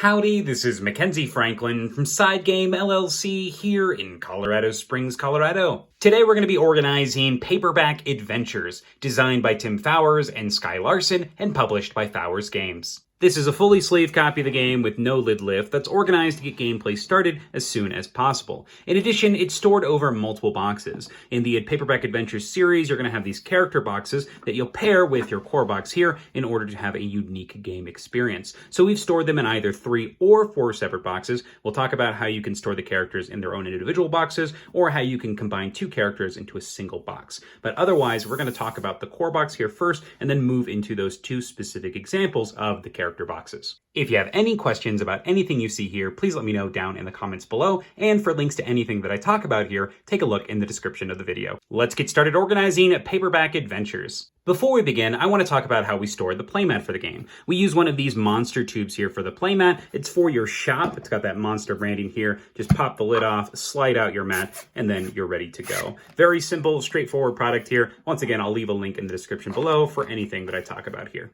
Howdy, this is Mackenzie Franklin from SideGame LLC here in Colorado Springs, Colorado. Today we're going to be organizing Paperback Adventures, designed by Tim Fowers and Sky Larson and published by Fowers Games. This is a fully sleeved copy of the game with no lid lift that's organized to get gameplay started as soon as possible. In addition, it's stored over multiple boxes. In the Paperback Adventures series, you're going to have these character boxes that you'll pair with your core box here in order to have a unique game experience. So we've stored them in either 3 or 4 separate boxes. We'll talk about how you can store the characters in their own individual boxes or how you can combine 2 characters into a single box. But otherwise, we're going to talk about the core box here first and then move into those 2 specific examples of the character boxes. If you have any questions about anything you see here, please let me know down in the comments below, and for links to anything that I talk about here, take a look in the description of the video. Let's get started organizing Paperback Adventures. Before we begin, I want to talk about how we store the playmat for the game. We use one of these monster tubes here for the playmat. It's for your shop. It's got that monster branding here. Just pop the lid off, slide out your mat, and then you're ready to go. Very simple, straightforward product here. Once again, I'll leave a link in the description below for anything that I talk about here.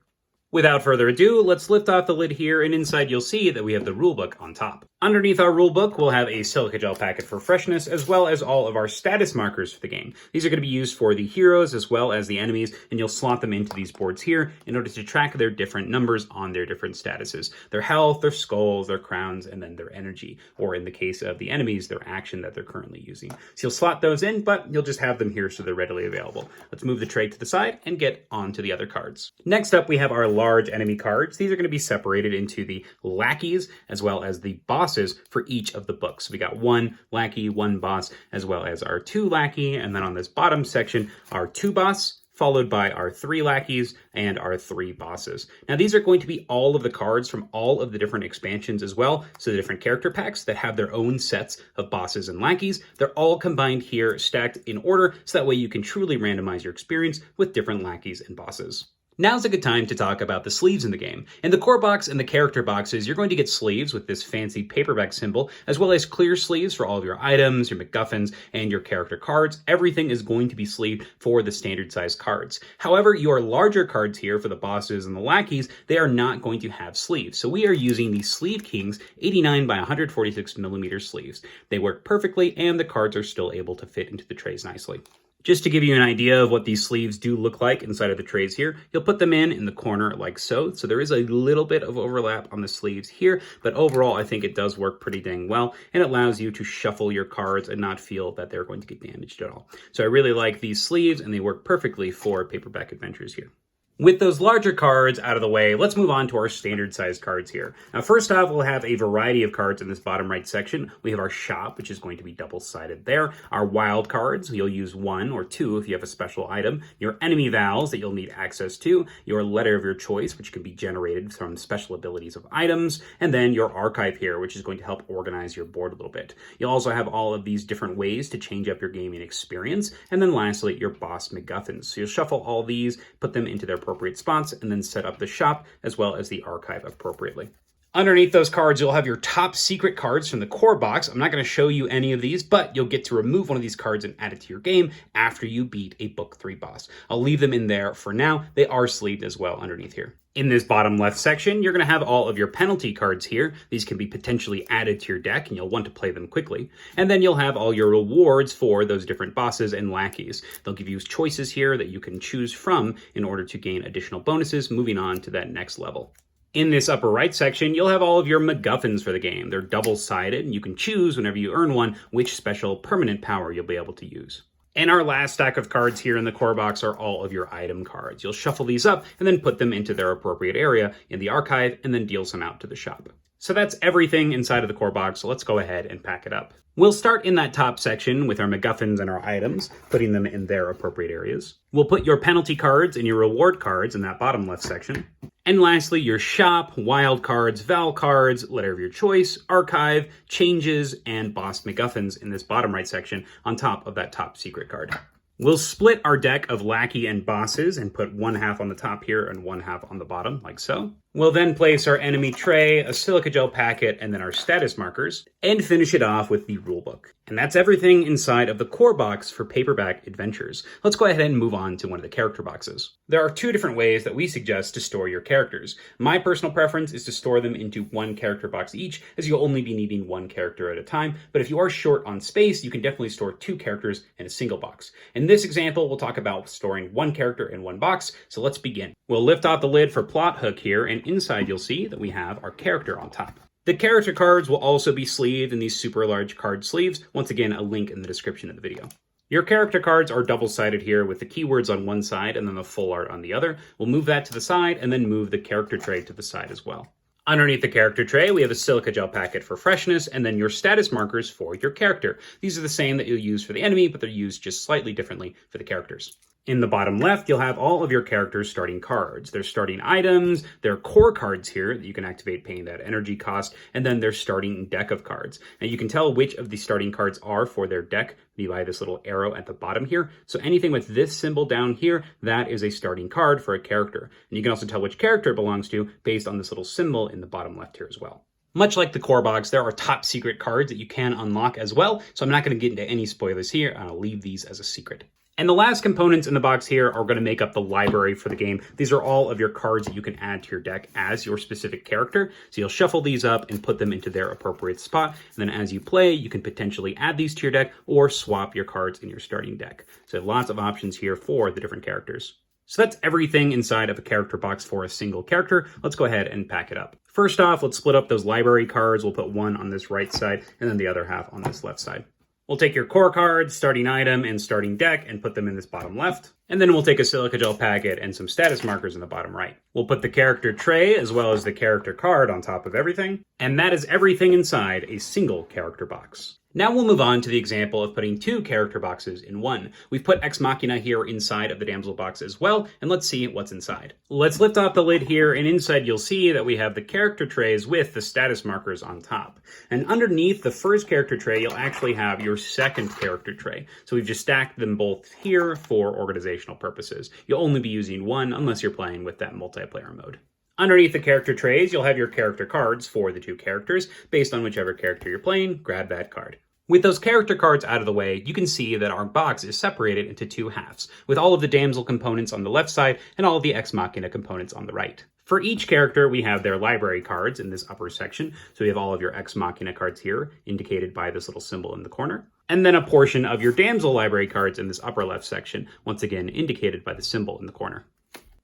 Without further ado, let's lift off the lid here, and inside you'll see that we have the rulebook on top. Underneath our rulebook, we'll have a silica gel packet for freshness, as well as all of our status markers for the game. These are going to be used for the heroes as well as the enemies, and you'll slot them into these boards here in order to track their different numbers on their different statuses. Their health, their skulls, their crowns, and then their energy, or in the case of the enemies, their action that they're currently using. So you'll slot those in, but you'll just have them here so they're readily available. Let's move the tray to the side and get on to the other cards. Next up, we have our large enemy cards. These are going to be separated into the lackeys as well as the bosses for each of the books. So we got 1 lackey, 1 boss, as well as our 2 lackey, and then on this bottom section, our 2 boss, followed by our 3 lackeys and our 3 bosses. Now these are going to be all of the cards from all of the different expansions as well, so the different character packs that have their own sets of bosses and lackeys. They're all combined here, stacked in order, so that way you can truly randomize your experience with different lackeys and bosses. Now's a good time to talk about the sleeves in the game. In the core box and the character boxes, you're going to get sleeves with this fancy paperback symbol, as well as clear sleeves for all of your items, your McGuffins, and your character cards. Everything is going to be sleeved for the standard size cards. However, your larger cards here for the bosses and the lackeys, they are not going to have sleeves. So we are using the Sleeve Kings 89 by 146 millimeter sleeves. They work perfectly, and the cards are still able to fit into the trays nicely. Just to give you an idea of what these sleeves do look like inside of the trays here, you'll put them in the corner like so. So there is a little bit of overlap on the sleeves here, but overall I think it does work pretty dang well, and it allows you to shuffle your cards and not feel that they're going to get damaged at all. So I really like these sleeves, and they work perfectly for Paperback Adventures here. With those larger cards out of the way, let's move on to our standard size cards here. Now, first off, we'll have a variety of cards in this bottom right section. We have our shop, which is going to be double-sided there. Our wild cards, you'll use 1 or 2 if you have a special item. Your enemy vowels that you'll need access to. Your letter of your choice, which can be generated from special abilities of items. And then your archive here, which is going to help organize your board a little bit. You'll also have all of these different ways to change up your gaming experience. And then lastly, your boss McGuffins. So you'll shuffle all these, put them into their appropriate spots, and then set up the shop as well as the archive appropriately. Underneath those cards, you'll have your top secret cards from the core box. I'm not going to show you any of these, but you'll get to remove one of these cards and add it to your game after you beat a Book 3 boss. I'll leave them in there for now. They are sleeved as well underneath here. In this bottom left section, you're going to have all of your penalty cards here. These can be potentially added to your deck, and you'll want to play them quickly. And then you'll have all your rewards for those different bosses and lackeys. They'll give you choices here that you can choose from in order to gain additional bonuses moving on to that next level. In this upper right section, you'll have all of your McGuffins for the game. They're double-sided, and you can choose whenever you earn one which special permanent power you'll be able to use. And our last stack of cards here in the core box are all of your item cards. You'll shuffle these up and then put them into their appropriate area in the archive and then deal some out to the shop. So that's everything inside of the core box, so let's go ahead and pack it up. We'll start in that top section with our McGuffins and our items, putting them in their appropriate areas. We'll put your penalty cards and your reward cards in that bottom left section. And lastly, your shop, wild cards, Vowel cards, letter of your choice, archive, changes, and boss McGuffins in this bottom right section on top of that top secret card. We'll split our deck of lackey and bosses and put 1/2 on the top here and 1/2 on the bottom, like so. We'll then place our enemy tray, a silica gel packet, and then our status markers, and finish it off with the rulebook. And that's everything inside of the core box for Paperback Adventures. Let's go ahead and move on to one of the character boxes. There are two different ways that we suggest to store your characters. My personal preference is to store them into one character box each, as you'll only be needing one character at a time. But if you are short on space, you can definitely store two characters in a single box. In this example, we'll talk about storing one character in one box, so let's begin. We'll lift off the lid for plot hook here, and inside you'll see that we have our character on top. The character cards will also be sleeved in these super large card sleeves. Once again, a link in the description of the video. Your character cards are double-sided here with the keywords on one side and then the full art on the other. We'll move that to the side and then move the character tray to the side as well. Underneath the character tray, we have a silica gel packet for freshness and then your status markers for your character. These are the same that you'll use for the enemy, but they're used just slightly differently for the characters. In the bottom left, you'll have all of your characters' starting cards. Their starting items, their core cards here that you can activate paying that energy cost, and then their starting deck of cards. Now you can tell which of the starting cards are for their deck by this little arrow at the bottom here. So anything with this symbol down here, that is a starting card for a character. And you can also tell which character it belongs to based on this little symbol in the bottom left here as well. Much like the core box, there are top secret cards that you can unlock as well. So I'm not going to get into any spoilers here. I'll leave these as a secret. And the last components in the box here are going to make up the library for the game. These are all of your cards that you can add to your deck as your specific character. So you'll shuffle these up and put them into their appropriate spot. And then as you play, you can potentially add these to your deck or swap your cards in your starting deck. So lots of options here for the different characters. So that's everything inside of a character box for a single character. Let's go ahead and pack it up. First off, let's split up those library cards. We'll put one on this right side and then the other half on this left side. We'll take your core cards, starting item, and starting deck and put them in this bottom left. And then we'll take a silica gel packet and some status markers in the bottom right. We'll put the character tray as well as the character card on top of everything. And that is everything inside a single character box. Now we'll move on to the example of putting two character boxes in one. We've put Ex Machina here inside of the damsel box as well, and let's see what's inside. Let's lift off the lid here, and inside you'll see that we have the character trays with the status markers on top. And underneath the first character tray, you'll actually have your second character tray. So we've just stacked them both here for organizational purposes. You'll only be using one unless you're playing with that multiplayer mode. Underneath the character trays, you'll have your character cards for the two characters. Based on whichever character you're playing, grab that card. With those character cards out of the way, you can see that our box is separated into two halves, with all of the damsel components on the left side and all of the Ex Machina components on the right. For each character, we have their library cards in this upper section. So we have all of your Ex Machina cards here, indicated by this little symbol in the corner. And then a portion of your damsel library cards in this upper left section, once again indicated by the symbol in the corner.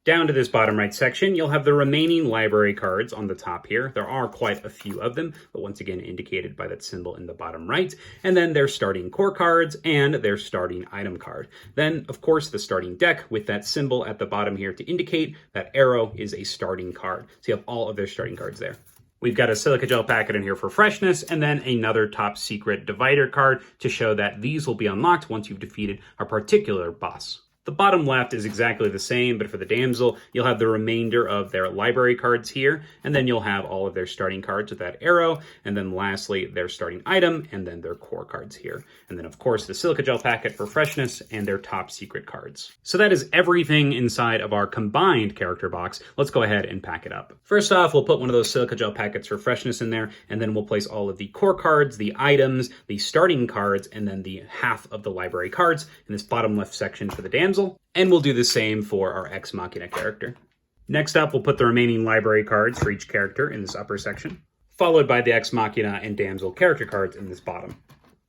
Down to this bottom right section, you'll have the remaining library cards on the top here. There are quite a few of them, but once again indicated by that symbol in the bottom right. And then their starting core cards and their starting item card. Then, of course, the starting deck with that symbol at the bottom here to indicate that arrow is a starting card. So you have all of their starting cards there. We've got a silica gel packet in here for freshness, and then another top secret divider card to show that these will be unlocked once you've defeated a particular boss. The bottom left is exactly the same, but for the damsel, you'll have the remainder of their library cards here, and then you'll have all of their starting cards with that arrow, and then lastly, their starting item, and then their core cards here. And then, of course, the silica gel packet for freshness and their top secret cards. So that is everything inside of our combined character box. Let's go ahead and pack it up. First off, we'll put one of those silica gel packets for freshness in there, and then we'll place all of the core cards, the items, the starting cards, and then the half of the library cards in this bottom left section for the damsel. And we'll do the same for our Ex Machina character. Next up, we'll put the remaining library cards for each character in this upper section, followed by the Ex Machina and damsel character cards in this bottom.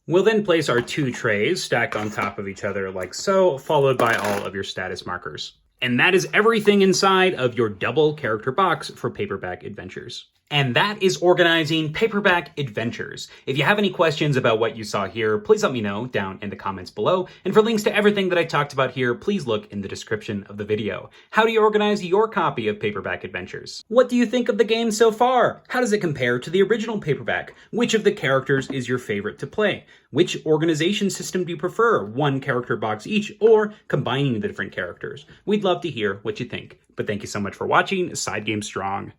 We'll then place our two trays stacked on top of each other like so, followed by all of your status markers. And that is everything inside of your double character box for Paperback Adventures. And that is organizing Paperback Adventures. If you have any questions about what you saw here, please let me know down in the comments below. And for links to everything that I talked about here, please look in the description of the video. How do you organize your copy of Paperback Adventures? What do you think of the game so far? How does it compare to the original paperback? Which of the characters is your favorite to play? Which organization system do you prefer? One character box each, or combining the different characters? We'd love to hear what you think. But thank you so much for watching SideGame Strong.